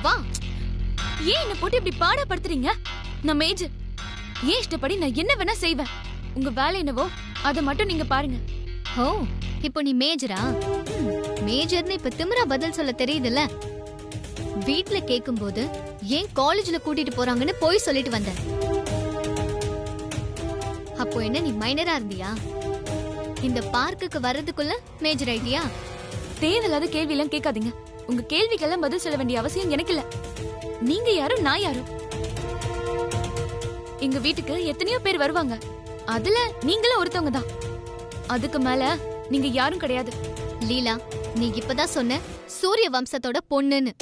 வா. ஏன் என்ன போட்டு இப்படி பாடப்படுத்துறீங்க? நான் மேஜர். ஏன் இஷ்டப்படி நான் என்ன வேணா செய்வேன். உங்க வேலை என்னவோ அதை மட்டும் நீங்க பாருங்க. ஓ, இப்போ நீ மேஜரா? மேஜர்னு இப்ப திமிரா பதில் சொல்ல தெரியுதுல்ல. வீட்ல கேக்கும்போது ஏன் காலேஜ்ல கூட்டிட்டு போறாங்கன்னு போய் சொல்லிட்டு வந்த. அப்போ என்ன நீ மைனரா இருந்தியா? இந்த பார்க்குக்கு வர்றதுக்குள்ள மேஜர் ஆயிட்டியா? தேவையில்லாத கேள்வி எல்லாம் கேட்காதீங்க. உங்க கேள்விக்கெல்லாம் பதில் சொல்ல வேண்டிய அவசியம் எனக்கு இல்ல. நீங்க யாரும் நான் யாரும்? எங்க வீட்டுக்கு எத்தனையோ பேர் வருவாங்க. அதுல நீங்களும் ஒருத்தவங்க தான். அதுக்கு மேல நீங்க யாரும் கிடையாது. லீலா, நீ இப்பதான் சொன்ன சூரிய வம்சத்தோட பொண்ணுன்னு.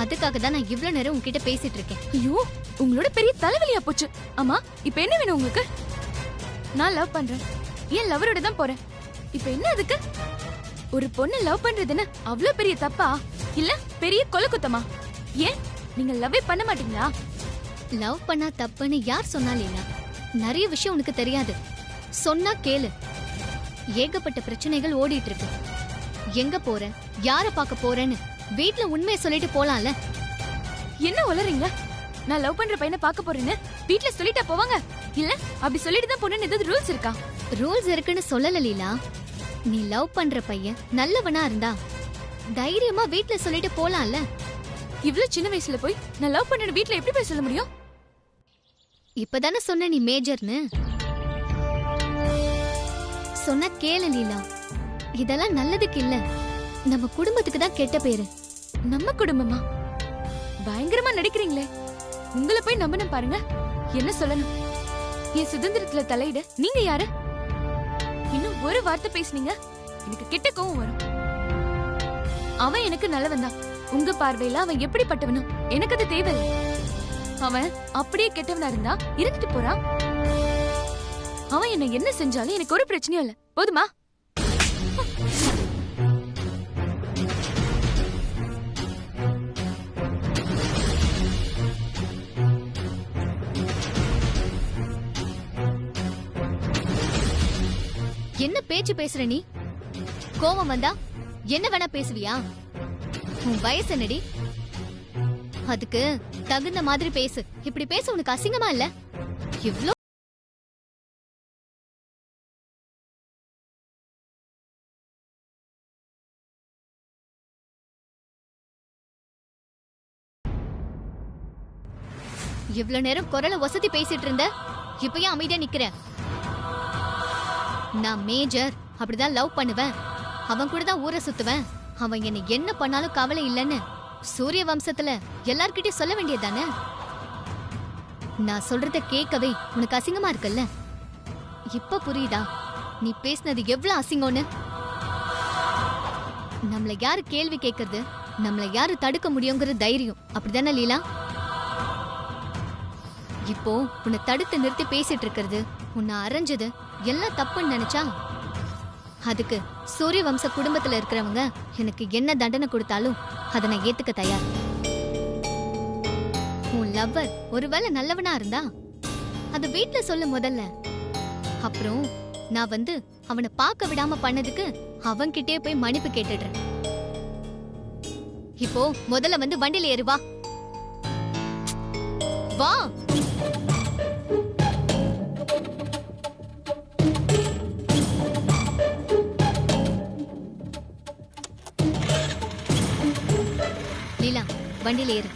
அதுக்காக தான் நான் இவ்ளோ நேரம் உன்கிட்ட பேசிட்டு இருக்கேன். ஐயோ, உங்களோட பெரிய தலைவலியா போச்சு. ஆமா, இப்ப என்ன வேணும் உங்களுக்கு? நான் லவ் பண்றேன். ஏன் லவரோட தான் போறேன். இப்ப என்ன அதுக்கு? ஒரு பொண்ணு லவ் பண்றதுன்னு அவ்வளவு பெரிய தப்பா இல்ல பெரிய கொலை குத்தமா? ஏன் நீங்க லவ்வே பண்ண மாட்டீங்களா? லவ் பண்ணா தப்புன்னு யார் சொன்னா லீலா? நிறைய விஷயம் உனக்கு தெரியாது. சொன்னா கேளு. ஏகப்பட்ட பிரச்சனைகள் ஓடிட்டு இருக்கு. எங்க போற, யார பார்க்க போறேன்னு வீட்ல உண்மையை சொல்லிட்டு போலாம்ல. என்ன உளறீங்க? நான் லவ் பண்ற பையனை பார்க்க போறேன்னு வீட்ல சொல்லிட்டா போவாங்க? இல்ல அப்படி சொல்லிட்டு தான் போறேன்னு ஏதாவது ரூல்ஸ் இருக்கா? ரூல்ஸ் இருக்குன்னு சொல்லல லீலா. நீ லவ் பண்ற பையன் நல்லவனா இருந்தா தைரியமா வீட்ல சொல்லிட்டு போலாம்ல. இவ்ளோ சின்ன வயசுல போய் நான் லவ் பண்ற வீட்ல எப்படி போய் சொல்ல முடியும்? இப்பதானே சொன்ன நீ மேஜர்னு. சொன்ன கேளு லீலா. இதெல்லாம் நல்லதுக்கு இல்ல, நம்ம குடும்பத்துக்கு தான் கெட்ட பேரு. நம்ம குடும்பமா? பயங்கரமா நடிக்கிறீங்களே. உங்களை போய் நம்பணும் பாருங்க. என்ன சொல்லணும்? என் சுதந்திரத்துல தலையிட நீங்க யாரு? இன்னும் ஒரு வார்த்தை பேசுனீங்க எனக்கு கெட்ட கோவம் வரும். அவன் எனக்கு நல்லவன் தான். உங்க பார்வையில அவன் எப்படிப்பட்டவனும் எனக்கு அது தேவையில்லை. அவன் அப்படியே கெட்டவனா இருந்தா இருந்துட்டு போறான். அவன் என்ன என்ன செஞ்சாலும் எனக்கு ஒரு பிரச்சனையும் இல்ல. போதுமா? என்ன பேச்சு பேசுற நீ? கோவம் வந்தா என்ன வேணா பேசுவியா? உன் வயசு என்னடி? அதுக்கு தகுந்த மாதிரி பேசு. இப்படி பேச உனக்கு அசிங்கமா இல்ல? இவ்ளோ இவ்ளோ நேரம் குரலை வசதி பேசிட்டு இருந்த, இப்ப ஏன் அமைதியா நிக்கிற? நான் மேஜர், அப்படிதான் லவ் பண்ணுவேன். அவன் கூட தான் ஊரை சுத்துவேன். அவன் என்ன என்ன பண்ணாலும் கவலை இல்லைன்னு சூரிய வம்சத்துல எல்லார்கிட்டயும் சொல்ல வேண்டியதானே? நான் சொல்றத கேட்கவே உனக்கு அசிங்கமா இருக்குல்ல? இப்ப புரியுதா நீ பேசினது எவ்வளவு அசிங்கம்னு? நம்மள யாரு கேள்வி கேட்கறது, நம்மள யாரு தடுக்க முடியுங்கிற தைரியம் அப்படிதானே லீலா? இப்போ உன்னை தடுத்து நிறுத்தி பேசிட்டு இருக்கிறது, உன்னை அரைஞ்சது எல்லாம் தப்புன்னு நினைச்சா அதுக்கு சூரிய வம்ச குடும்பத்துல இருக்கிறவங்க எனக்கு என்ன தண்டனை கொடுத்தாலும் அதை நான் ஏத்துக்க தயார். உன் லவ்வர் ஒருவேளை நல்லவனா இருந்தா அது வீட்ல சொல்ல முதல்ல. அப்புறம் நான் வந்து அவனை பார்க்க விடாம பண்ணதுக்கு அவன்கிட்டயே போய் மன்னிப்பு கேட்டுடுறேன். இப்போ முதல்ல வந்து வண்டியில ஏறு. வா வா. லீலா, வண்டியில ஏறு.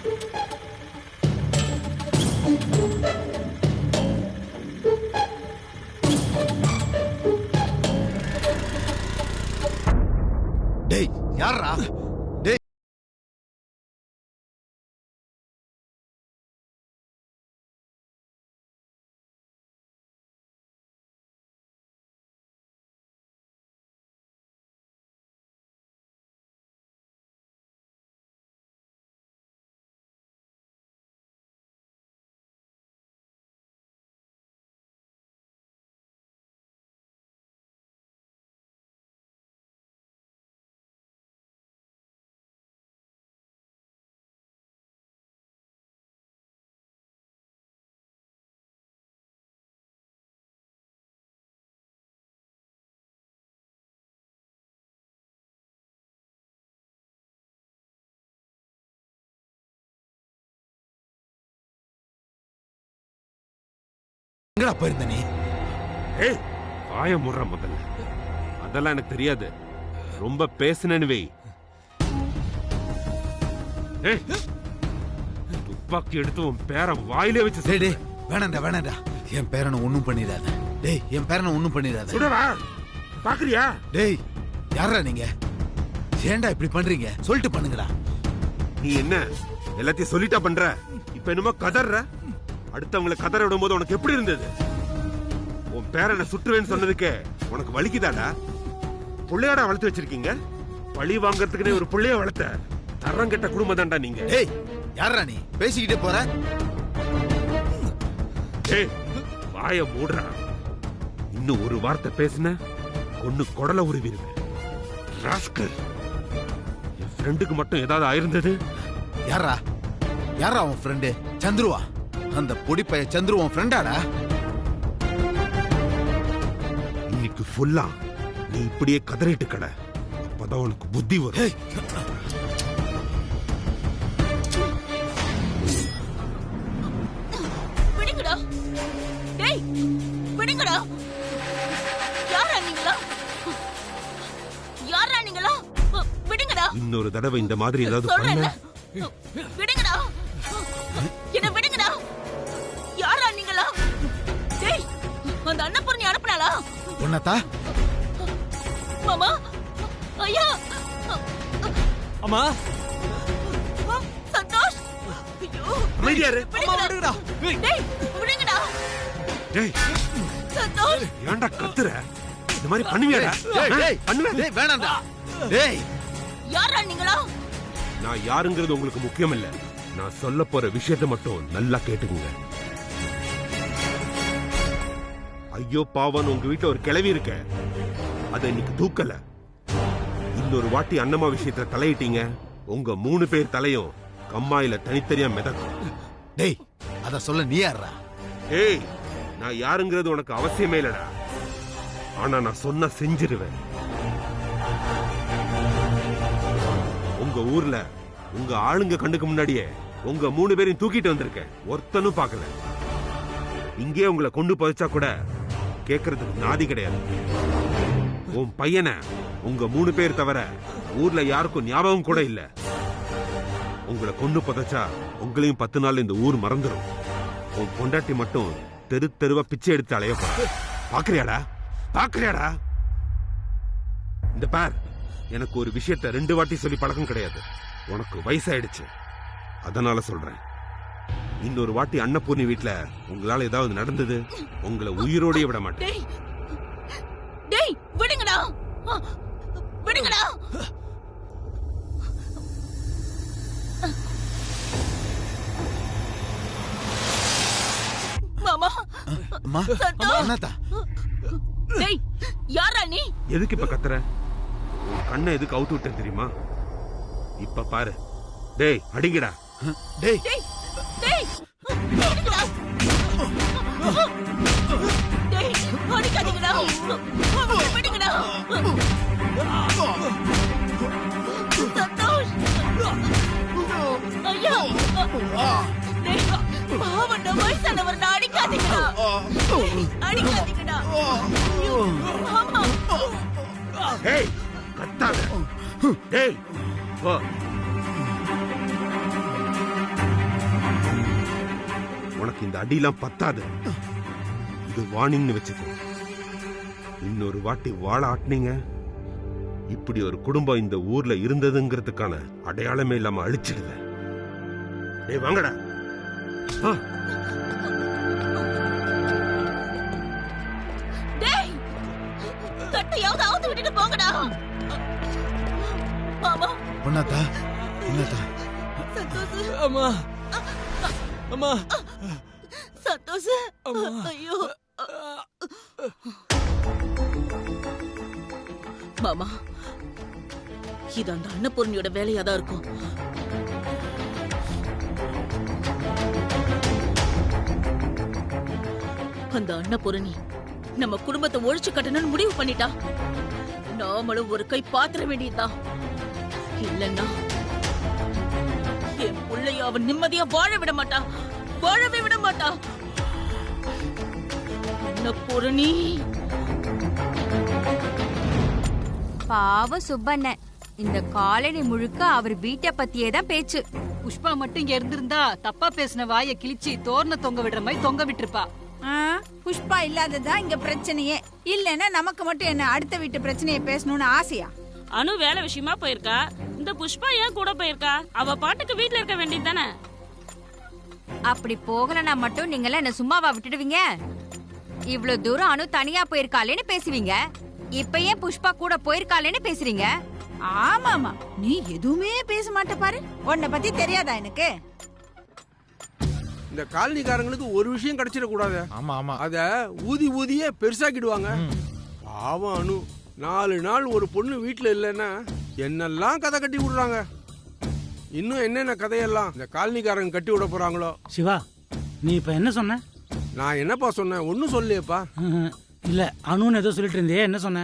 டேய், யாரா? எங்கடா போயிருந்த நீ? ஏய் வாய முற முதல்ல. அதெல்லாம் எனக்கு தெரியாது. ரொம்ப பேசுனேன்னு வை. ஏய் துப்பாக்கி எடுத்து உன் பேரை வாயிலே வச்சு டேய் வேணாண்டா வேணாண்டா. என் பேரனை ஒண்ணும் பண்ணிடாத. டேய் என் பேரனை ஒண்ணும் பண்ணிடாத. சுடவா பாக்குறியா? டேய் யாரா நீங்க? ஏன்டா இப்படி பண்றீங்க? சொல்லிட்டு பண்ணுங்கடா. நீ என்ன எல்லாத்தையும் சொல்லிட்டா பண்ற? இப்ப என்னமோ கதற. அடுத்தவங்களை கதற விடும் போது உனக்கு எப்படி இருந்தது? உன் பேரனை சுற்றுவேன்னு சொன்னதுக்கே உனக்கு வலிக்குதாடா? புள்ளையாடா வளர்த்து வச்சிருக்கீங்க? பழி வாங்கறதுக்குன்னே ஒரு புள்ளைய வளர்த்த தரங்கெட்ட குடும்பம் தான்டா நீங்க. டேய் யாரா நீ? பேசிக்கிட்டே போற. ஏய் வாய மூடுறா. இன்னும் ஒரு வார்த்தை பேசுன கொன்னு கொடல உருவிடுவேன். ராஸ்கல். என் ஃப்ரெண்டுக்கு மட்டும் ஏதாவது ஆயிருந்தது? யாரா யாரா உன் ஃப்ரெண்டு? சந்துருவா? அந்த பொடிப்பைய சந்துரு உன் ஃப்ரெண்டாடா? இன்னைக்கு ஃபுல்லா நீ இப்படியே கதறிட்டு கட. அப்பதான் உனக்கு புத்தி வரும். விடுங்கடா. டேய் விடுங்கடா. யாரா நீங்களா? யாரா நீங்களா? விடுங்கடா. இன்னொரு தடவை இந்த மாதிரி ஏதாவது பண்ண விடுங்கடா. என்ன விடுங்கடா. யாரா நீங்களா? டேய் அந்த அன்னபூர்ணி அனுப்புனாளா? உன்னதா? மாமா ஐயா அம்மா சந்தோஷ். ஐயோ அமைதியா இரு. விடுங்கடா. டேய் விடுங்கடா. டேய் சந்தோஷ் ஏன்டா கத்துற? இந்த மாதிரி பண்ணுவியாடா? டேய் டேய் பண்ணுவேன். டேய் வேணாண்டா. டேய் யாரா நீங்களா? நான் யாருங்கிறது உங்களுக்கு முக்கியம் இல்ல. நான் சொல்ல போற விஷயத்தை மட்டும் நல்லா கேட்டுக்குங்க. ஐயோ பாவன் உங்க வீட்டுல ஒரு கிழவி இருக்க. அதை இன்னைக்கு தூக்கல. இன்னொரு வாட்டி அண்ணம்மா விஷயத்துல தலையிட்டீங்க, உங்க 3 பேர் தலையும் கம்மாயில தனித்தனியா மிதக்கும். டேய் அத சொல்ல நீ யாரா? ஏய் நான் யாருங்கிறது உனக்கு அவசியமே இல்லடா. ஆனா நான் சொன்ன செஞ்சிருவேன். உங்க ஊர்ல உங்க ஆளுங்க கண்ணுக்கு முன்னாடியே உங்க 3 பேரையும் தூக்கிட்டு வந்திருக்கேன். ஒருத்தனும் பார்க்கல. இங்கே உங்களை கொண்டு புதைச்சா கூட கேட்கறதுக்கு நாதி கிடையாது. உன் பையனை உங்க 3 பேர் தவிர ஊர்ல யாருக்கும் ஞாபகம் கூட இல்ல. உங்களை கொண்டு புதைச்சா உங்களையும் 10 நாள் இந்த ஊர் மறந்துடும். உன் பொண்டாட்டி மட்டும் தெரு தெருவா பிச்சை எடுத்து அலைய போற. பாக்குறியாடா? பாக்குறியாடா? இந்த பார், எனக்கு ஒரு விஷயத்தை 2 வாட்டி சொல்லி பழக்கம் கிடையாது. உனக்கு வயசாயிடுச்சு, அதனால சொல்றேன். இன்னொரு வாட்டி அன்னபூர்ணி வீட்டுல உங்களால ஏதாவது நடந்தது, உங்களை உயிரோடய விட மாட்டேன். டேய் டேய் விடுங்கடா. விடுங்கடா. மாமா அம்மா என்னதா? டேய் யாரா நீ? எதுக்கு இப்ப கத்துற? உன் கண்ணை எதுக்கு அவுத்து விட்டேன் தெரியுமா? இப்ப பாரு. டேய் அடிங்கடா. டேய் டேய் டேய் விடுங்கடா. டேய் அடிக்காதீங்கடா. விடுங்கடா. சந்தோஷ் ஐயா. டேய் பாவண்டா, வயசானவர்டா. அடிக்காதீங்கடா. அடிக்காதீங்கடா. ஆமா. டேய் கத்தாத. டேய் போ. உனக்கு இந்த அடியெல்லாம் பத்தாது. இது வார்னிங்னு வச்சுக்கோ. இன்னொரு வாட்டி வாழ ஆட்டினீங்க, இப்படி ஒரு குடும்பம் இந்த ஊர்ல இருந்ததுங்கிறதுக்கான அடையாளமே இல்லாம அழிச்சிடுவேன். டேய் வாங்கடா. டேய் தட்டையாவது அவுத்து விட்டுட்டு போங்கடா. மாமா உன்னதா? உன்னதா? சந்தோஷ். அம்மா அம்மா சந்தோஷ். ஐயோ மாமா, இது அந்த அன்னபூர்ணியோட வேலையாதான் இருக்கும். அந்த அன்னபூரணி நம்ம குடும்பத்தை ஒழிச்சு கட்டணும்னு முடிவு பண்ணிட்டா. நாமளும் ஒரு கை பாத்திர வேண்டியதுதான். இல்லன்னா என் பிள்ளைய அவன் நிம்மதியா வாழ விட மாட்டா. வாழவே விட மாட்டா. என்ன பூரணி? பாவம் சுப்பண்ண, இந்த காலனி முழுக்க அவர் வீட்டை பத்தியே தான் பேச்சு. புஷ்பா மட்டும் இங்க இருந்திருந்தா தப்பா பேசின வாயை கிழிச்சு தோரண தொங்க விடுற மாதிரி தொங்க விட்டுருப்பா. புஷ்பா இல்லாததான் இங்க பிரச்சனையே. இல்லன்னா நமக்கு மட்டும் என்ன அடுத்த வீட்டு பிரச்சனையை பேசணும்னு ஆசையா? அனு வேலை விஷயமா போயிருக்கா. இந்த புஷ்பா ஏன் கூட போயிருக்கா? அவ பாட்டுக்கு வீட்ல இருக்க வேண்டியது தானே. அப்படி போகலனா மட்டும் நீங்கள என்ன சும்மாவா விட்டுடுவீங்க? இவ்வளவு தூரம் அனு தனியா போயிருக்காளேன்னு பேசுவீங்க. இப்ப ஏன் புஷ்பா கூட போயிருக்காளேன்னு பேசுறீங்க? ஆமாமா, நீ எதுவுமே பேச மாட்ட பாரு. உன்னை பத்தி தெரியாதா எனக்கு? இந்த காலனிக்காரங்களுக்கு ஒரு விஷயம் கிடைச்சிடக்கூடாது. ஆமா ஆமா, அத ஊதியே பெருசாக்கிடுவாங்க. பாவம் அனு, 4 நாள் ஒரு பொண்ணு வீட்டுல இல்லைன்னா என்னெல்லாம் கதை கட்டி விடுறாங்க. இன்னும் என்னென்ன கதையெல்லாம் இந்த காலனிக்காரங்க கட்டி விட போறாங்களோ. சிவா, நீ இப்ப என்ன சொன்ன? நான் என்னப்பா சொன்னேன்? ஒன்னும் சொல்லியப்பா. இல்ல, அனுன்னு ஏதோ சொல்லிட்டு இருந்தே, என்ன சொன்ன?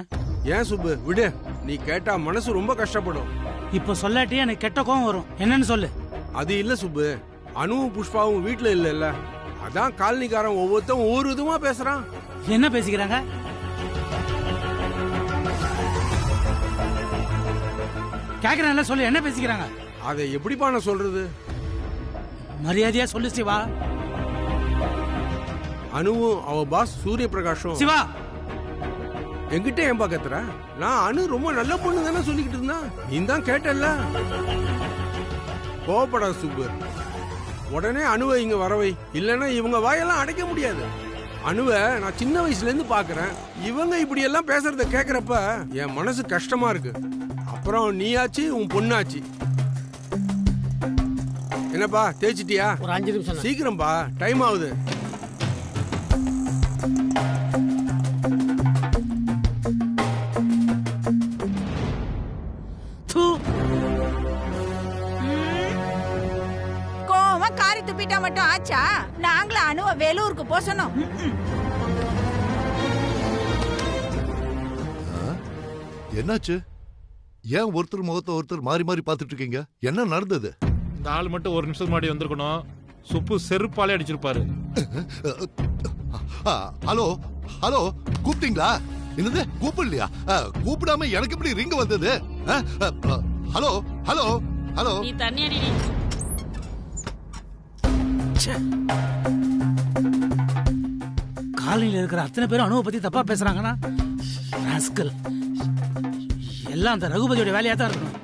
ஏன் சுப்பு, விடு. நீ கேட்டா மனசு ரொம்ப கஷ்டப்படும். இப்ப சொல்லாட்டி எனக்கு கெட்ட கோவம் வரும். என்னன்னு சொல்லு. அது இல்ல சுப்பு, அனுவும் புஷ்பாவும் வீட்டுல இல்ல. அதான் காலனிக்காரன் ஒவ்வொருத்தரும் ஒவ்வொரு விதமா பேசுறான். என்ன பேசிக்கிறாங்க? கேக்குறேன், சொல்லு, என்ன பேசிக்கிறாங்க? அதை எப்படிப்பா நான் சொல்றது? மரியாதையா சொல்லு சிவா. அனுவும் அவ பாஸ் சூரிய பிரகாஷும். சிவா, என்கிட்ட ஏன் பாக்கத்துற? நான் அனு ரொம்ப நல்ல பொண்ணு தானே சொல்லிக்கிட்டு இருந்தா. நீ தான் கேட்டல்ல. கோவப்படாத சுப்பு, உடனே அனுவை இங்க வரவை. இல்லன்னா இவங்க வாயெல்லாம் அடைக்க முடியாது. அனுவை நான் சின்ன வயசுல இருந்து பாக்குறேன். இவங்க இப்படி எல்லாம் பேசுறத கேக்குறப்ப என் மனசு கஷ்டமா இருக்கு. அப்புறம் நீயாச்சு, உன் பொண்ணாச்சு. என்னப்பா தேய்ச்சிட்டியா? ஒரு 5 நிமிஷம். சீக்கிரம்பா, டைம் ஆகுது. கோவமா காரி துப்பிட்டா மட்டும் ஆச்சா? நாங்களும் அனுவ வேலூருக்கு போசணும். என்னாச்சு? ஏன் ஒருத்தர் முகத்தை ஒருத்தர் மாறி மாறி பார்த்துட்டு இருக்கீங்க? என்ன நடந்தது? இந்த ஆள் மட்டும் 1 நிமிஷம் முன்னாடி வந்திருக்கணும். சுப்பு செருப்பாலே அடிச்சிருப்பாரு. ஹலோ ஹலோ, கூப்பிட்டீங்களா? என்னது, கூப்பிடலையா? கூப்பிடாம எனக்கு எப்படி ரிங் வந்தது? Hello hello hello. நீ தண்ணி அடி. காலனில இருக்கிற அத்தனை பேரும் அனுவை பத்தி தப்பா பேசுறாங்கன்னா ராஸ்கல் எல்லாம் அந்த ரகுபதியோட வேலையா தான் இருக்கணும்.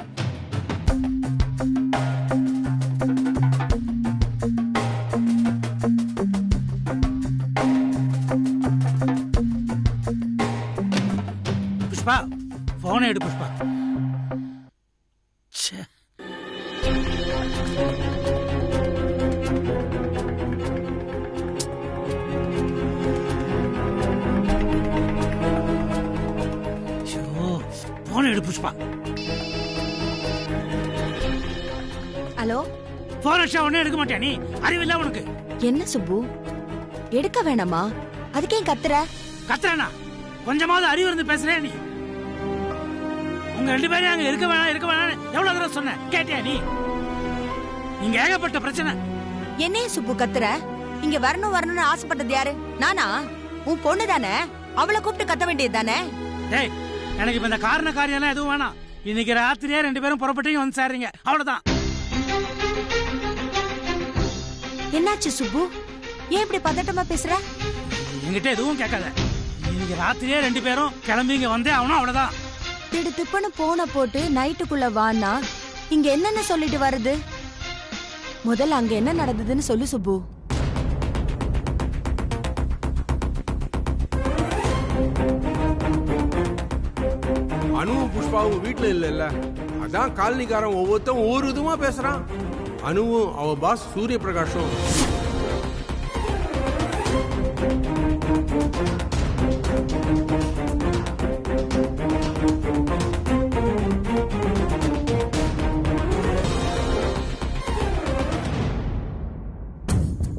புஷ்பா, போனை எடு புஷ்பா. போனை எடு புஷ்பா. ஹலோ, போன் அடிச்சா உடனே எடுக்க மாட்டியா? நீ அறிவில்ல உனக்கு? என்ன சுப்பு, எடுக்க வேணாமா? அதுக்கே கத்துற? கத்துறனா? கொஞ்சமாவது அறிவு இருந்து பேசுறேன் நீ? உங்க 2 பேரும் அங்க இருக்க வேணாம் எவ்வளவு தடவை சொன்ன? கேட்டியா நீ? இங்க ஏகப்பட்ட பிரச்சனை. என்னைய சுப்பு கத்துற? இங்க வரணும்னு ஆசைப்பட்டது யாரு? நானா? உன் பொண்ணு தானே? அவளை கூப்பிட்டு கத்த வேண்டியது தானே? டேய், எனக்கு இப்ப இந்த காரண காரியம் எதுவும் வேணாம். இன்னைக்கு ராத்திரியே 2 பேரும் புறப்பட்டு வந்து சேர்றீங்க, அவ்வளவுதான். என்னாச்சு சுப்பு? ஏன் இப்படி பதட்டமா பேசுற? என்கிட்ட எதுவும் கேட்காத. இன்னைக்கு ராத்திரியே 2 பேரும் கிளம்பி இங்க வந்தே ஆகணும், அவ்வளவுதான். திடுத்துப்புன்னு போன போட்டு நைட்டுக்குள்ள வானா இங்க என்னென்ன சொல்லிட்டு வருது? முதல்ல அங்க என்ன நடந்ததுன்னு சொல்லு சுப்பு. அனுவும் புஷ்பாவும் வீட்டுல இல்ல. அதான் காலனிக்காரன் ஒவ்வொருத்தரும் ஒவ்வொரு விதமா பேசுறான். அனுவும் அவ பாஸ் சூரிய பிரகாஷும்.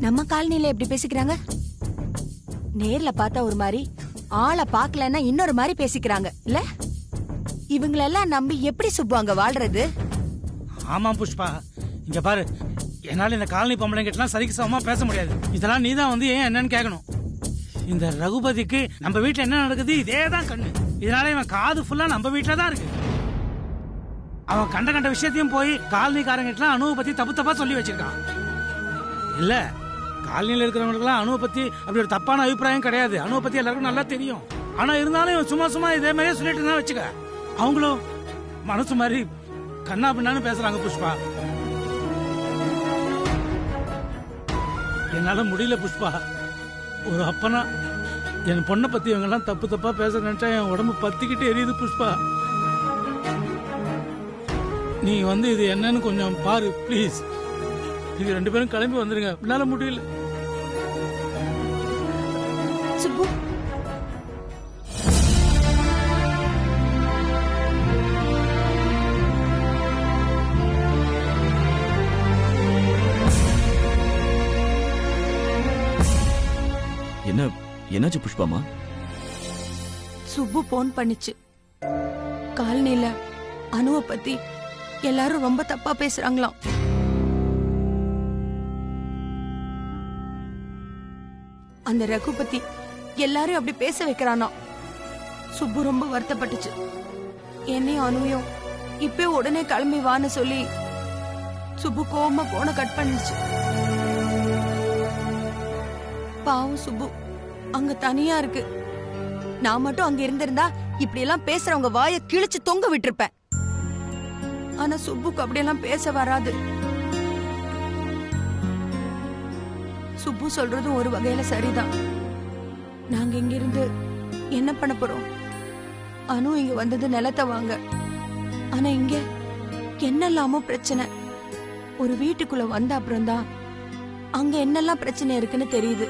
நம்ம காலனில எப்படி பேசிக்கிறாங்க? நேர்ல பார்த்தா ஒரு மாதிரி, ஆளை பார்க்கலன்னா இன்னொரு மாதிரி பேசிக்கிறாங்க இல்ல? இவங்களெல்லாம் நம்பி எப்படி சுப்பு அங்க வாழ்றது? ஆமா புஷ்பா, இங்க பாரு, என்னால இந்த காலனி பொம்பளைங்கிட்டலாம் சரிக்கு சமமா பேச முடியாது. இதெல்லாம் நீதான் வந்து ஏன் என்னன்னு கேட்கணும். இந்த ரகுபதிக்கு நம்ம வீட்டுல என்ன நடக்குது இதேதான் கண்ணு. இதனால இவன் காது ஃபுல்லா நம்ம வீட்டுல தான் இருக்கு. அவன் கண்ட விஷயத்தையும் போய் காலனிக்காரங்கிட்ட அணுவை பத்தி தப்பு தப்பா சொல்லி வச்சிருக்கான். இல்ல, காலனியில இருக்கிறவங்களுக்குலாம் அணுவை பத்தி அப்படி ஒரு தப்பான அபிப்பிராயம் கிடையாது. அணுவை பத்தி எல்லாருக்கும் நல்லா தெரியும். ஆனா இருந்தாலும் இவன் சும்மா இதே மாதிரியே சொல்லிட்டு இருந்தா வச்சுக்க, அவங்களும் மனசு மாதிரி கண்ணா பின்னான்னு பேசுறாங்க. புஷ்பா, என்னால முடியல புஷ்பா. ஒரு அப்பனா என் பொண்ணை பத்தி இவங்க எல்லாம் தப்பு தப்பா பேச நினைச்சா என் உடம்பு பத்திக்கிட்டு எரியுது புஷ்பா. நீ இது என்னன்னு கொஞ்சம் பாரு ப்ளீஸ். நீங்க 2 பேரும் கிளம்பி வந்துருங்க, என்னால முடியல. சுப்பு, என்னாச்சு புஷ்பாமா? சுப்பு போன் பண்ணிச்சு. காலனில அணுவை பத்தி எல்லாரும் ரொம்ப தப்பா பேசுறாங்களாம். அந்த ரகுபதி எல்லாரும் அப்படி பேச வைக்கிறானா. சுப்பு ரொம்ப வருத்தப்பட்டுச்சு. என்னையும் அணுவையும் இப்ப உடனே கிளம்பி வான்னு சொல்லி சுப்பு கோவமா போன கட் பண்ணிச்சு. பாவம் சுப்பு அங்க தனியா இருக்கு. நான் மட்டும் அங்க இருந்திருந்தா இப்படி எல்லாம் பேசுறவங்க வாயை கிழிச்சு தொங்க விட்டுருப்பேன். ஆனா சுப்புக்கு அப்படியெல்லாம் பேச வராது. சுப்பு சொல்றதும் ஒரு வகையில சரிதான். நாங்க இங்க இருந்து என்ன பண்ண போறோம்? அனு இங்க வந்தது நிலத்தை வாங்க. ஆனா இங்க என்னெல்லாமோ பிரச்சனை. ஒரு வீட்டுக்குள்ள வந்த அப்புறம்தான் அங்க என்னெல்லாம் பிரச்சனை இருக்குன்னு தெரியுது.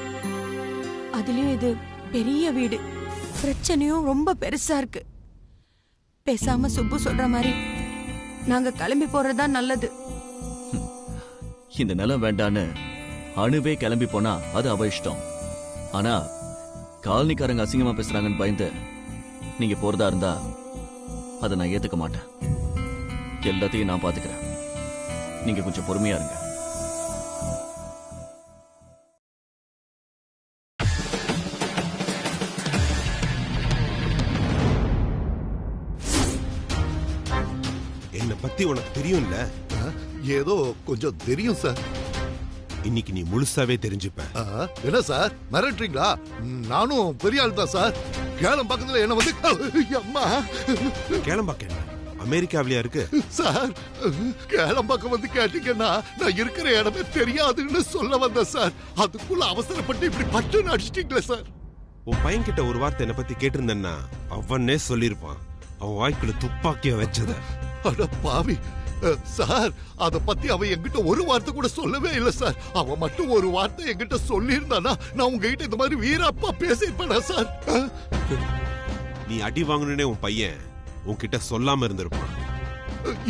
அதுலயும் இது பெரிய வீடு, பிரச்சனையும் ரொம்ப பெருசா இருக்கு. பேசாம சுப்பு சொல்ற மாதிரி நாங்க கிளம்பி போறதா நல்லது. இந்த நிலம் வேண்டான்னு அணுவே கிளம்பி போனா அது அவ இஷ்டம். ஆனா காலனிக்காரங்க அசிங்கமா பேசுறாங்கன்னு பயந்து நீங்க போறதா இருந்தா அதை நான் ஏத்துக்க மாட்டேன். எல்லாத்தையும் நான் பாத்துக்கிறேன். நீங்க கொஞ்சம் பொறுமையா இருங்க. என்னை பத்தி உனக்கு தெரியும்ல? ஏதோ கொஞ்சம் தெரியும் சார். இன்னைக்கு நீ முழுசாவே தெரிஞ்சுப்ப. என்ன சார் மிரட்டுறீங்களா? நானும் பெரிய ஆள் தான் சார். கேளம் பக்கத்துல என்ன அம்மா கேளம்பாக்க அமெரிக்காவிலயா இருக்கு சார்? கேளம்பாக்கம் கேட்டீங்கன்னா நான் இருக்கிற இடமே தெரியாதுன்னு சொல்ல வந்தேன் சார். அதுக்குள்ள அவசரப்பட்டு இப்படி பட்டுன்னு அடிச்சிட்டீங்களே சார். உன் பையன் கிட்ட ஒரு வார்த்தை என்னை பத்தி கேட்டிருந்தேன்னா அவனே சொல்லிருப்பான். அவன் வாய்க்குள்ள துப்பாக்கிய வச்சத. அட பாவி சார், அத பத்தி அவன் என்கிட்ட ஒரு வார்த்தை கூட சொல்லவே இல்லை சார். அவன் மட்டும் ஒரு வார்த்தை என்கிட்ட சொல்லி இருந்தானா நான் உங்ககிட்ட இந்த மாதிரி வீரப்பா பேசிருப்பேனா சார்? நீ அடி வாங்கணும்னே உன் பையன் உன்கிட்ட சொல்லாம இருந்திருப்பான்.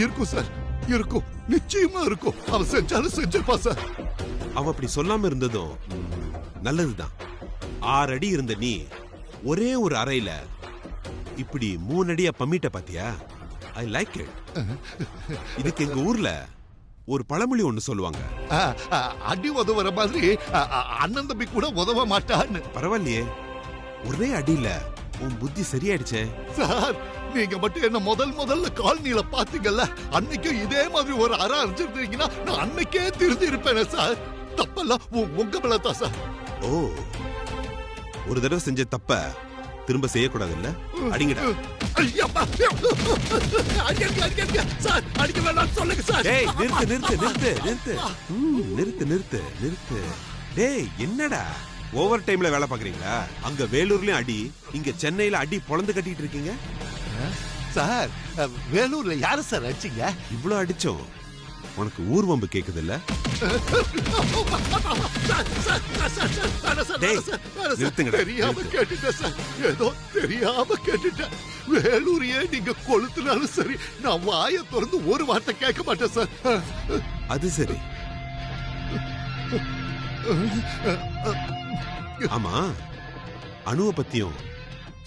இருக்கும் சார், இருக்கும், நிச்சயமா இருக்கும். அவன் செஞ்சாலும் செஞ்சிருப்பா சார். அவன் அப்படி சொல்லாம இருந்ததும் நல்லதுதான். 6 அடி இருந்த நீ ஒரே ஒரு அறையில இப்படி 3 அடியா பம்மிட்ட பாத்தியா? I like it. இதுக்கு எங்க ஊர்ல ஒரு பழமொழி ஒண்ணு சொல்லுவாங்க. அடி உதவுற மாதிரி அண்ணன் தம்பி கூட உதவ மாட்டான்னு. பரவாயில்லையே, ஒரே அடியில உன் புத்தி சரியாயிடுச்சே. சார், நீங்க மட்டும் என்ன முதல்ல காலனியில பாத்தீங்கல்ல, அன்னைக்கும் இதே மாதிரி ஒரு அறை அரைஞ்சிருந்தீங்கன்னா நான் அன்னைக்கே திருந்தி இருப்பேன் சார். தப்பெல்லாம் உங்க மேல தான் சார். ஓ, ஒரு தடவை செஞ்ச தப்ப திரும்ப செய்யக்கூடாது இல்ல? அடிங்கடா. நிறுத்து. டேய், என்னடா ஓவர் டைம்ல வேலை பாக்குறீங்களா? அங்க வேலூர்லயும் அடி, இங்க சென்னையில அடி பொளந்து கட்டிட்டு இருக்கீங்க. சார், வேலூர்ல யாரு சார் அடிச்சீங்க? இவ்வளவு அடிச்சோம் உனக்கு ஊர்வம்பு கேக்குது இல்ல? தெரியாம கேட்டுட்டேன் சார், ஏதோ தெரியாம கேட்டுட்டேன். வேலூரையே நீங்க கொளுத்துனாலும் சரி, நான் வாயை திறந்து ஒரு வார்த்தை கேட்க மாட்டேன் சார். அது சரி. ஆமா, அணுவை பத்தியும்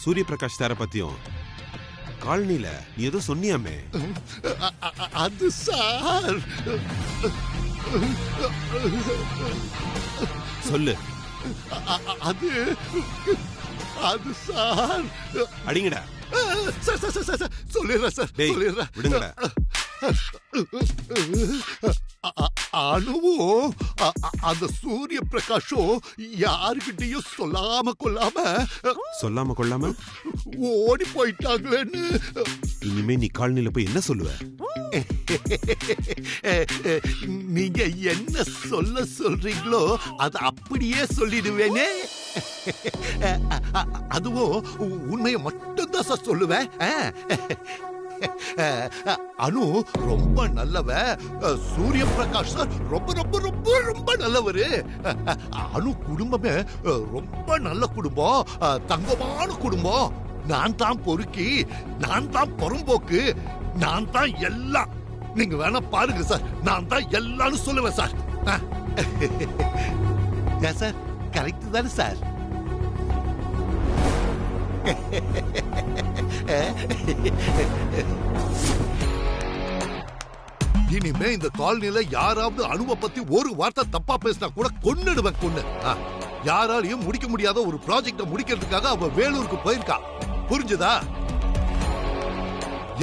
சூரிய பிரகாஷ் சார பத்தியும் காலனில நீ ஏதோ சொன்னியாமே? அது சார், சொல்லு. அது அது சார் அடிங்கடா. சார் சார் சார் சார் சொல்லிடுறேன் சார் சொல்லிடுறேன் விடுங்கடா. அணுவும் அந்த சூரிய பிரகாஷும் யாருக்கிட்டையும் சொல்லாம கொள்ளாம ஓடி போயிட்டாங்களேன்னு. இனிமே நீ காலனில போய் என்ன சொல்லுவ? நீங்க என்ன சொல்றீங்களோ அது அப்படியே சொல்லிடுவேனே. அதுவும் உண்மையை மட்டும் தான் சார் சொல்லுவேன். அனு ரொம்ப நல்லவ, சூரிய பிரகாஷ் சார் ரொம்ப ரொம்ப ரொம்ப ரொம்ப நல்லவரு. அனு குடும்பமே ரொம்ப நல்ல குடும்பம், தங்கமான குடும்பம். நான் தான் பொறுக்கி, நான் தான் புறம்போக்கு, நான் தான் எல்லாம். நீங்க வேணா பாருங்க சார், நான் தான் எல்லாம்னு சொல்லுவேன் சார். சார் கரெக்ட் தானே சார்? இனிமே இந்த காலனில யாராவது அணுவை பத்தி ஒரு வார்த்தை தப்பா பேசினா கூட கொன்னுடுவேன். கொன்னு யாராலையும் முடிக்க முடியாத ஒரு ப்ராஜெக்ட முடிக்கிறதுக்காக அவ வேலூருக்கு போயிருக்கா. புரிஞ்சுதா?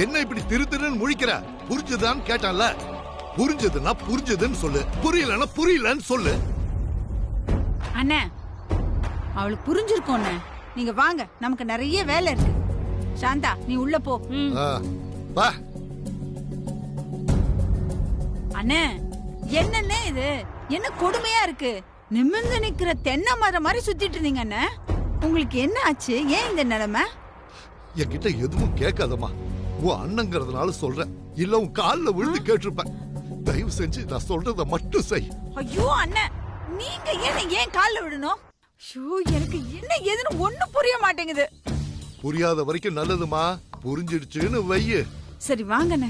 என்ன இப்படி திருன்னு முழிக்கிற? புரிஞ்சுதான்னு கேட்டான்ல. புரிஞ்சதுன்னா புரிஞ்சதுன்னு சொல்லு, புரியலன்னா புரியலன்னு சொல்லு. அண்ணே அவளுக்கு புரிஞ்சிருக்கோம். நீங்க வாங்க, நமக்கு நிறைய வேலை இருக்கு. சாந்தா நீ உள்ள போ. வா. அண்ணே என்னண்ணே இது? என்ன கொடுமையா இருக்கு? நிமிர்ந்து நிக்கிற தென்னை மரம் மாதிரி சுத்திட்டு இருந்தீங்க அண்ணே. உங்களுக்கு என்ன ஆச்சு? ஏன் இந்த நிலைமை? என்கிட்ட எதுவும் கேட்காதம்மா. உன் அண்ணங்கிறதுனால சொல்றேன், இல்ல உன் காலில் விழுந்து கேட்டிருப்பேன். தயவு செஞ்சு நான் சொல்றத மட்டும் செய். ஐயோ அண்ணே, நீங்க ஏன் காலில் விடணும்? எனக்கு என்ன ஏதுன்னு ஒண்ணும் புரிய மாட்டேங்குது. புரியாத வரைக்கும் நல்லதுமா. புரிஞ்சிடுச்சுன்னு வையு. சரி வாங்கண்ணே.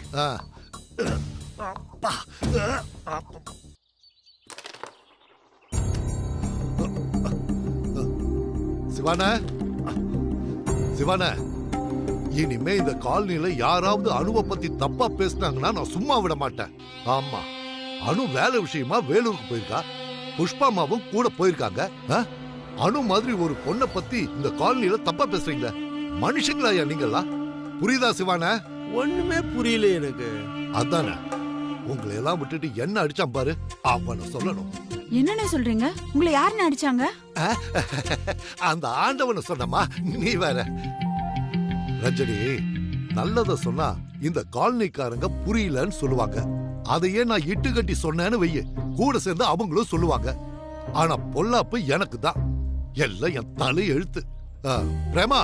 சிவானா, சிவானா, இனிமே இந்த காலனில யாராவது அணுவை பத்தி தப்பா பேசினாங்கன்னா நான் சும்மா விட மாட்டேன். ஆமா, அணு வேலை விஷயமா வேலூருக்கு போயிருக்கா. புஷ்பாமாவும் கூட போயிருக்காங்க. அணு மாதிரி ஒரு பொண்ணை பத்தி இந்த காலனில தப்பா பேசுறீங்க. மனுஷங்களாயா நீங்களா? புரியுதா சிவானா? ஒண்ணுமே புரியல எனக்கு. அதானே உங்களை எல்லாம் விட்டுட்டு என்ன அடிச்சான் பாரு, அவனை சொல்லணும். என்னன்னு சொல்றீங்க? உங்களை யாருன்னு அடிச்சாங்க? அந்த ஆண்டவனை சொன்னமா, நீ வேற. ரஞ்சனி, நல்லத சொன்னா இந்த காலனிக்காரங்க புரியலன்னு சொல்லுவாங்க. அதையே நான் இட்டு கட்டி சொன்னேன்னு வைய, கூட சேர்ந்து அவங்களும் சொல்லுவாங்க. ஆனா பொல்லாப்பு எனக்கு தான். எல்லாம் என் தலை எழுத்து. பிரேமா,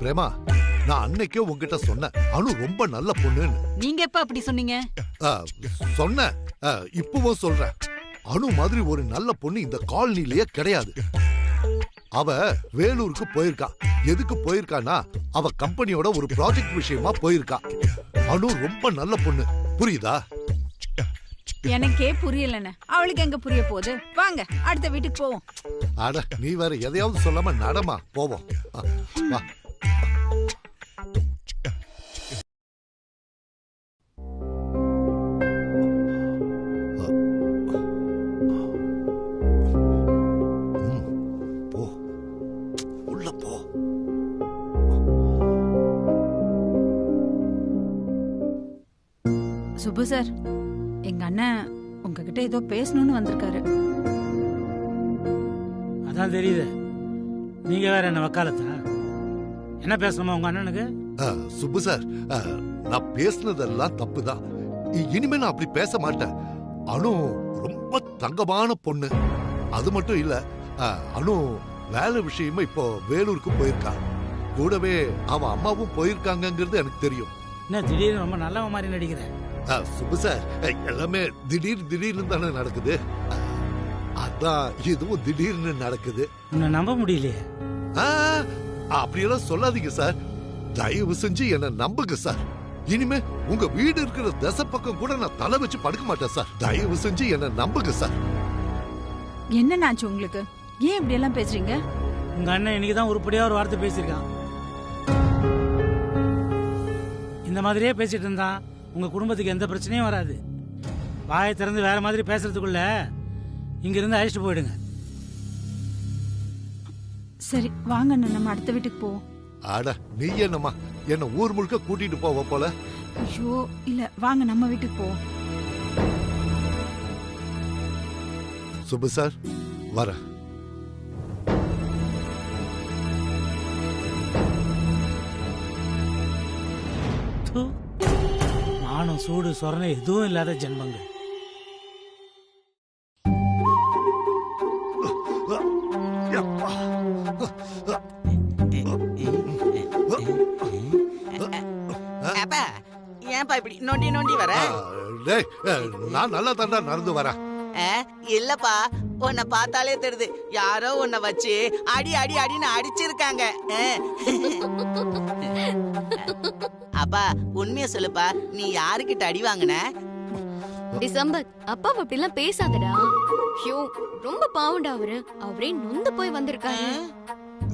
பிரேமா, நான் அன்னைக்கே உங்ககிட்ட சொன்னேன் அனு ரொம்ப நல்ல பொண்ணுன்னு. நீங்க எப்ப அப்படி சொன்னீங்க? சொன்ன, இப்பவும் சொல்றேன். அனு மாதிரி ஒரு நல்ல பொண்ணு இந்த காலனிலேயே கிடையாது. அவ வேலூருக்கு போயிருக்கா. எதுக்கு போயிருக்கானா, அவ கம்பெனியோட ஒரு ப்ராஜெக்ட் விஷயமா போயிருக்கா. அனு ரொம்ப நல்ல பொண்ணு. புரியுதா? எனக்கே புரியலன்னு அவளுக்கு எங்க புரிய போகுது? வாங்க அடுத்த வீட்டுக்கு போவோம். அட நீ வேற எதையாவது சொல்லாம நடமா போவோம். வா. சுப்பு சார், எங்க அண்ணன் உங்ககிட்ட ஏதோ பேசணும்னு வந்திருக்காரு. அதான் தெரியுது. நீங்க வேற என்ன வக்காலத்தா? என்ன பேசணுமா உங்க அண்ணனுக்கு? சுப்பு சார், நான் பேசுனதெல்லாம் தப்புதான். இனிமே நான் அப்படி பேச மாட்டேன். அனு ரொம்ப தங்கமான பொண்ணு. அது மட்டும் இல்ல, அனு வேலை விஷயமா இப்போ வேலூருக்கு போயிருக்கா. கூடவே அவன் அம்மாவும் போயிருக்காங்கிறது எனக்கு தெரியும். என்ன திடீர்னு ரொம்ப நல்லவ மாதிரி நடிக்கிறேன்? சுப்பு சார், எல்லாமே திடீர்னு தானே நடக்குது. அதான் இதுவும் திடீர்னு நடக்குது. உன்னை நம்ப முடியலையே. அப்படியெல்லாம் சொல்லாதீங்க சார். தயவு செஞ்சு என்ன நம்புங்க சார். இனிமே உங்க வீடு இருக்கிற தசை பக்கம் கூட நான் தலை வச்சு படுக்க மாட்டேன் சார். தயவு செஞ்சு என்ன நம்புங்க சார். என்னன்னாச்சு உங்களுக்கு? ஏன் இப்படி எல்லாம் பேசுறீங்க? உங்க அண்ணன் இன்னைக்குதான் உருப்படியா ஒரு வார்த்தை பேசியிருக்கான். இந்த மாதிரியே பேசிட்டு இருந்தா உங்க குடும்பத்துக்கு எந்த பிரச்சனையும் வராது. வாயை திறந்து வேற மாதிரி பேசுறதுக்குள்ள இங்க இருந்து அழைச்சிட்டு போயிடுங்க. சரி வாங்க அண்ணா, நம்ம அடுத்த வீட்டுக்கு போவோம். ஆடா நீ என்னம்மா என்ன ஊர் முழுக்க கூட்டிட்டு போவ போல. ஐயோ இல்ல, வாங்க நம்ம வீட்டுக்கு போவோம். சுப்பு சார் வர. மானம் சூடு சொரணை எதுவும் இல்லாத ஜென்மங்கள். அப்பா ஏன்பா இப்படி நோண்டி நோண்டி வர? நான் நல்லா தாண்டா நடந்து வரேன். இல்லப்பா, உன்னை பார்த்தாலே தெரியுது யாரோ உன்னை வச்சு அடி அடி அடின்னு அடிச்சிருக்காங்க. அப்பா உண்மைய சொல்லுப்பா, நீ யாருக்கிட்ட அடி வாங்கின? டிசம்பர் அப்பாவை அப்படிலாம் பேசாதடா. ஐயோ ரொம்ப பாவண்டா அவரே நொந்து போய் வந்திருக்காரு.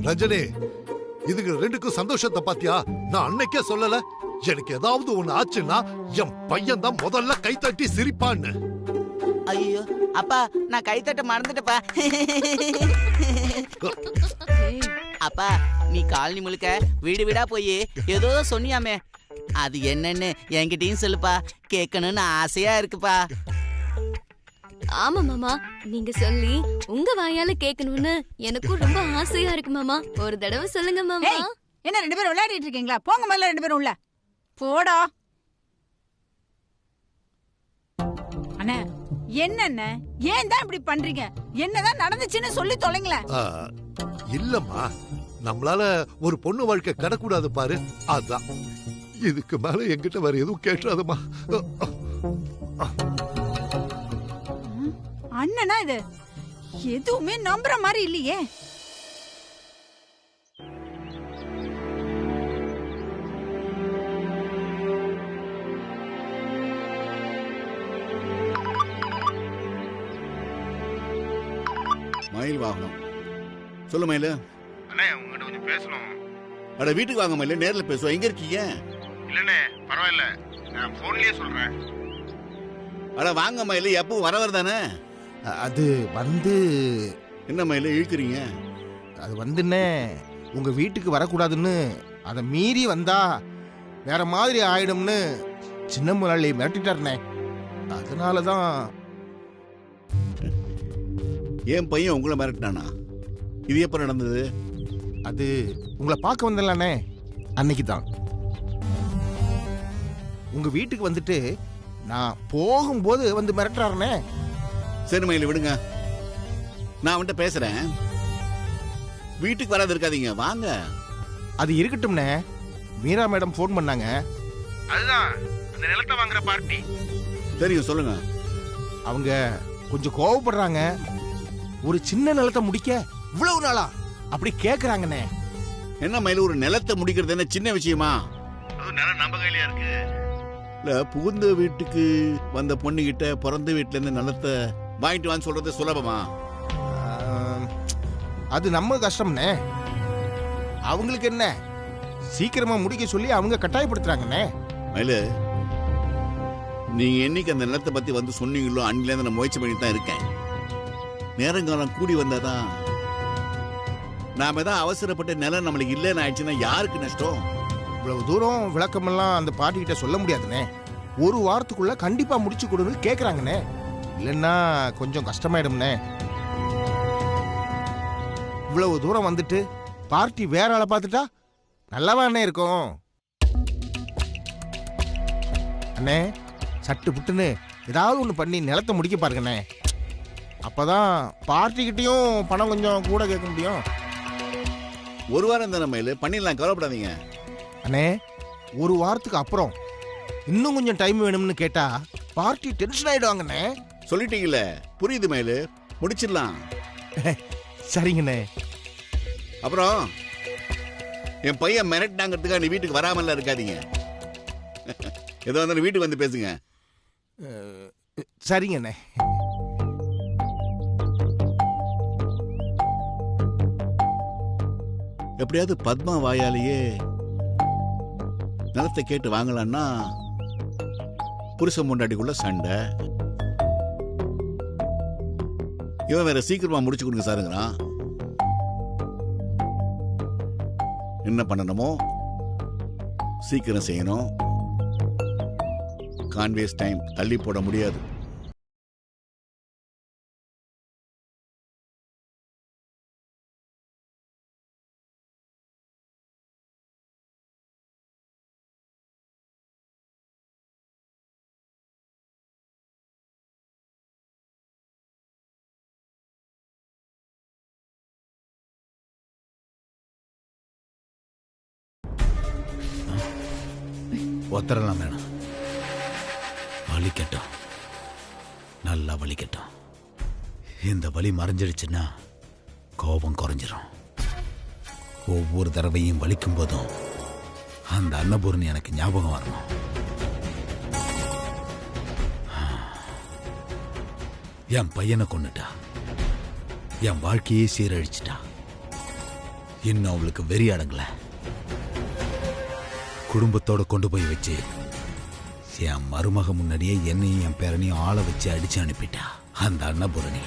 ரஜினி, இதுக்கு ரெண்டுக்கும் சந்தோஷத்தை பாத்தியா? நான் அன்னைக்கே சொல்லல எனக்கு ஏதாவது ஒண்ணு ஆச்சுன்னா என் பையன் தான் முதல்ல கைத்தட்டி சிரிப்பான்னு. ஐயோ அப்பா, நான் கைத்தட்ட மறந்துட்டப்பா. அப்பா, நீ காலனி முழுக்க வீடு வீடா போய் ஏதோ சொன்னியாமே, அது என்னன்னு என்கிட்டயும் சொல்லுப்பா, கேட்கணும்னு ஆசையா இருக்குப்பா. ஆமா மாமா, நீங்க சொல்லி உங்க வாயால கேட்கணும்னு எனக்கும் ரொம்ப ஆசையா இருக்கு மாமா. ஒரு தடவை சொல்லுங்க மாமா. என்ன 2 பேரும் விளையாடிட்டு இருக்கீங்களா? போங்க முதல்ல 2 பேரும் உள்ள போடா. அண்ணா என்னண்ணே, ஏன் தான் இப்படி பண்றீங்க? என்னதான் நடந்துச்சுன்னு சொல்லி தொலைங்களேன். இல்லம்மா, நம்மளால ஒரு பொண்ணு வாழ்க்கை கடக்கூடாது பாரு, அதான். இதுக்கு மேல என்கிட்ட வேற எதுவும் கேட்டாதுமா. அண்ணனா இது எதுவுமே நம்புற மாதிரி இல்லையே. மயில் வாகனம் சொல்லு மயில. அண்ணே உங்ககிட்ட கொஞ்சம் பேசணும். அட வீட்டுக்கு வாங்க மயில, நேர்ல பேசுவோம். எங்க இருக்கீங்க? இல்லண்ணே பரவாயில்ல, நான் போன்லயே சொல்றேன். அட வாங்க மயில, எப்போ வரவர் தானே? அது வந்து என்ன மயில இழுக்கிறீங்க? அது வந்துண்ணே, உங்க வீட்டுக்கு வரக்கூடாதுன்னு, அதை மீறி வந்தா வேற மாதிரி ஆயிடும்னு சின்ன முதலாளி மிரட்டிட்டாருண்ணே. அதனாலதான். என் பையன் உங்களை மிரட்டினானா? இது எப்ப நடந்தது? அது உங்களை பார்க்க வந்தலானே, அன்னைக்கு தான். உங்க வீட்டுக்கு வந்துட்டு நான் போகும்போது வந்து மிரட்டுறாருனே. சரி மயில விடுங்க, நான் அவன்கிட்ட பேசுறேன். வீட்டுக்கு வராது இருக்காதீங்க, வாங்க. அது இருக்கட்டும்னே, மீரா மேடம் போன் பண்ணாங்க. அதுதான் அந்த நிலத்தை வாங்குற பார்ட்டி. தெரியும், சொல்லுங்க. அவங்க கொஞ்சம் கோவப்படுறாங்க. ஒரு சின்ன நிலத்தை முடிக்க இவ்வளவு நாளா அப்படி கேக்குறாங்கண்ணே. என்ன மயில, ஒரு நிலத்தை முடிக்கிறது என்ன சின்ன விஷயமா? நிலம் நம்ம கையிலயா இருக்கு. இல்ல, புகுந்த வீட்டுக்கு வந்த பொண்ணுகிட்ட பிறந்த வீட்டுல இருந்து நிலத்தை வாங்கிட்டு வான்னு சொல்றது சுலபமா? அது நம்ம கஷ்டம்னே. அவங்களுக்கு என்ன, சீக்கிரமா முடிக்க சொல்லி அவங்க கட்டாயப்படுத்துறாங்கண்ணே. மயில, நீங்க என்னைக்கு அந்த நிலத்தை பத்தி வந்து சொன்னீங்களோ அன்னில இருந்து நான் முயற்சி பண்ணி தான் இருக்கேன். நேரங்காலம் கூடி வந்தாதான். நாம தான் அவசரப்பட்ட நிலம் நம்மளுக்கு இல்லைன்னு ஆயிடுச்சுன்னா யாருக்கு நஷ்டம்? இவ்வளவு தூரம் விளக்கமெல்லாம் அந்த பாட்டி கிட்ட சொல்ல முடியாதுண்ணே. ஒரு வாரத்துக்குள்ள கண்டிப்பா முடிச்சு கொடுன்னு கேக்குறாங்கண்ணே. இல்லைன்னா கொஞ்சம் கஷ்டமாயிடும்ண்ணே. இவ்வளவு தூரம் வந்துட்டு பார்ட்டி வேற ஆளை பார்த்துட்டா நல்லாவா அண்ணே இருக்கும்? அண்ணே, சட்டு புட்டுன்னு ஏதாவது ஒண்ணு பண்ணி நிலத்தை முடிக்க பாருங்கண்ணே. அப்பதான் பார்ட்டிகிட்டையும் பணம் கொஞ்சம் கூட கேட்க முடியும். ஒரு வாரம் தானே மயில, பண்ணிடலாம், கவலைப்படாதீங்க. அண்ணே, ஒரு வாரத்துக்கு அப்புறம் இன்னும் கொஞ்சம் டைம் வேணும்னு கேட்டா பார்ட்டி டென்ஷன் ஆயிடுவாங்கண்ணே. சொல்லிட்டீங்கல்ல, புரியுது மயில, முடிச்சிடலாம். சரிங்கண்ணே. அப்புறம் என் பையன் மிரட்டினாங்கிறதுக்காக நீ வீட்டுக்கு வராமல இருக்காதீங்க. ஏதோ இருந்தாலும் வீட்டுக்கு வந்து பேசுங்க. சரிங்கண்ணே. எப்படியாவது பத்மா வாயாலேயே நிலத்தை கேட்டு வாங்கலான்னா புருஷன் முண்டாடிக்குள்ள சண்டை. இவன் வேற சீக்கிரமா முடிச்சு கொடுங்க சாருங்கிறான். என்ன பண்ணணுமோ சீக்கிரம் செய்யணும். கான்வேஸ் டைம் தள்ளி போட முடியாது. ஒத்தரலாம் வேணும். வலிக்கட்டும், நல்லா வலிக்கட்டும். இந்த வலி மறைஞ்சிடுச்சுன்னா கோபம் குறைஞ்சிரும். ஒவ்வொரு தடவையும் வலிக்கும் போதும் அந்த அன்னபூரணி எனக்கு ஞாபகம் வரணும். என் பையனை கொன்னுட்டா, என் வாழ்க்கையே சீரழிச்சிட்டா. இன்னும் அவளுக்கு வெறி அடங்கல. குடும்பத்தோட கொண்டு போய் வச்சு என் மருமக முன்னாடியே என்னையும் என் பேரனையும் ஆளை வச்சு அடிச்சு அனுப்பிட்டா அந்த அன்னபூரணி.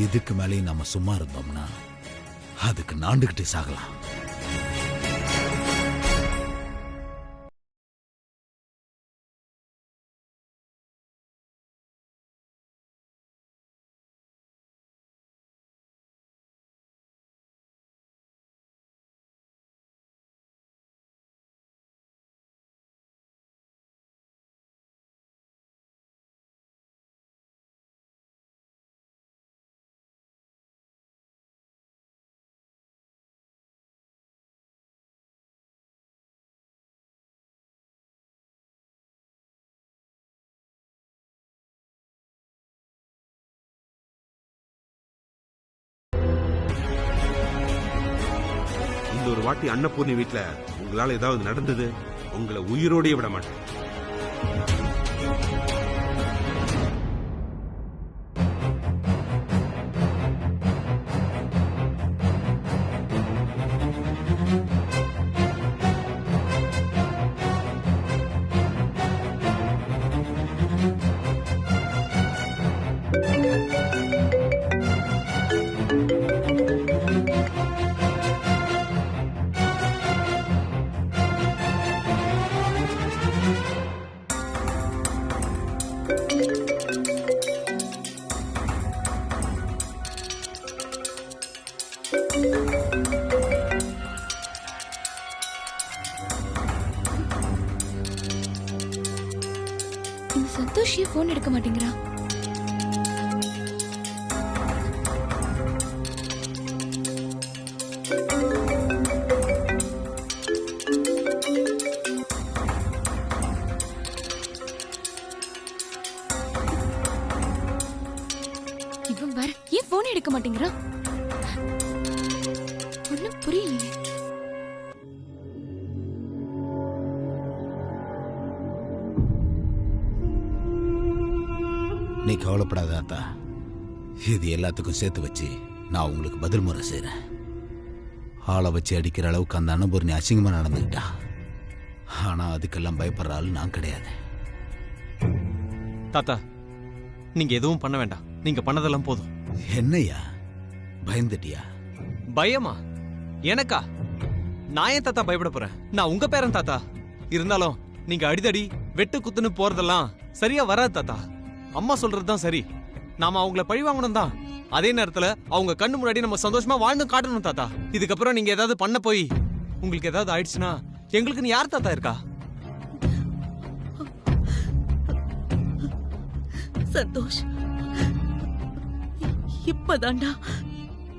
இதுக்கு மேலேயும் நம்ம சும்மா இருந்தோம்னா அதுக்கு நாண்டுகிட்டு சாகலாம். இந்த ஒரு வாட்டி அன்னபூர்ணி வீட்டுல உங்களால ஏதாவது நடந்தது, உங்களை உயிரோடே விட மாட்டேன். சந்தோஷ் போன் எடுக்க மாட்டேங்கிறா. இவன் வேற ஏன் போன் எடுக்க மாட்டேங்கிறா? ஒண்ணும் புரியலையே. நீ கவலைப்படாத அத்தா. இது எல்லாத்துக்கும் சேர்த்து வச்சு நான் உங்களுக்கு பதில் முறை செய்றேன். ஆளை வச்சு அடிக்கிற அளவுக்கு அந்த அன்னபூர்ணி அசிங்கமா நடந்துக்கிட்டா. ஆனா அதுக்கெல்லாம் பயப்படுற ஆள் நான் கிடையாது. தாத்தா, நீங்க எதுவும் பண்ண வேண்டாம். நீங்க பண்ணதெல்லாம் போதும். என்னையா பயந்துட்டியா? பயமா? எனக்கா? நான் ஏன் தாத்தா பயப்பட போறேன்? நான் உங்க பேரன் தாத்தா. இருந்தாலும் நீங்க அடிதடி வெட்டு குத்துன்னு போறதெல்லாம் சரியா வராது தாத்தா. அம்மா சொல்றதுதான் சரி. நாம அவங்கள பழி வாங்கணும் தான். அதே நேரத்துல அவங்க கண்ணு முன்னாடி நம்ம சந்தோஷமா வாழ்ந்து காட்டணும் தாத்தா. இதுக்கப்புறம் நீங்க ஏதாவது பண்ண போய் உங்களுக்கு ஏதாவது ஆயிடுச்சுன்னா எங்களுக்கு நீ யார் தாத்தா இருக்கா? சந்தோஷ், இப்பதாண்டா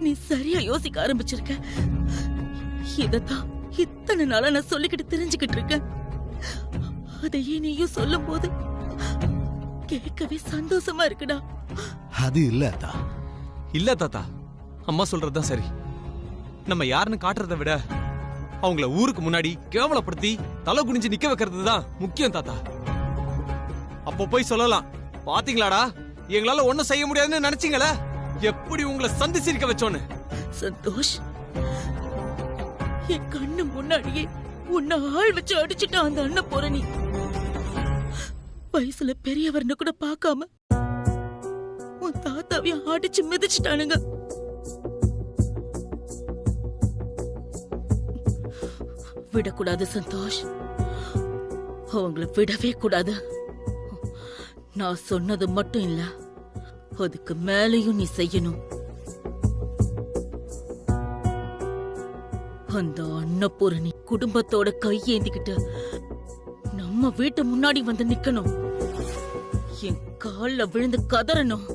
நீ சரியா யோசிக்க ஆரம்பிச்சிருக்க. இதத்தான் இத்தனை நாளா நான் சொல்லிக்கிட்டு தெரிஞ்சுக்கிட்டு இருக்கேன். அதையே நீயும் சொல்லும் போது கேட்கவே சந்தோஷமா இருக்குடா. அது இல்ல தாத்தா. இல்ல தாத்தா, அம்மா சொல்றதுதான் சரி. நம்ம யாருன்னு காட்டுறதை விட அவங்கள ஊருக்கு முன்னாடி கேவலப்படுத்தி தலை குனிஞ்சு நிக்க வைக்கிறது தான் முக்கியம் தாத்தா. அப்போ போய் சொல்லலாம், பாத்தீங்களாடா எங்களால ஒண்ணும் செய்ய முடியாதுன்னு நினைச்சீங்களா? எப்படி உங்களை சந்திச்சிருக்க வச்சோன்னு. சந்தோஷ், என் கண்ணு முன்னாடியே உன்னை ஆள் வச்சு அடிச்சுட்டான் அந்த அன்னபூரணி. வயசுல பெரியவர்னு கூட பார்க்காம உன் தாத்தாவையும் அடிச்சு மிதிச்சிட்டானுங்க. விடக்கூடாது சந்தோஷ், அவங்கள விடவே கூடாது. நான் சொன்னது மட்டும் இல்ல, அதுக்கு மேலையும் நீ செய்யணும். அந்த அன்னபூரணி குடும்பத்தோட கையேந்திக்கிட்டு நம்ம வீட்டு முன்னாடி வந்து நிக்கணும். என் கால்ல விழுந்து கதறணும்.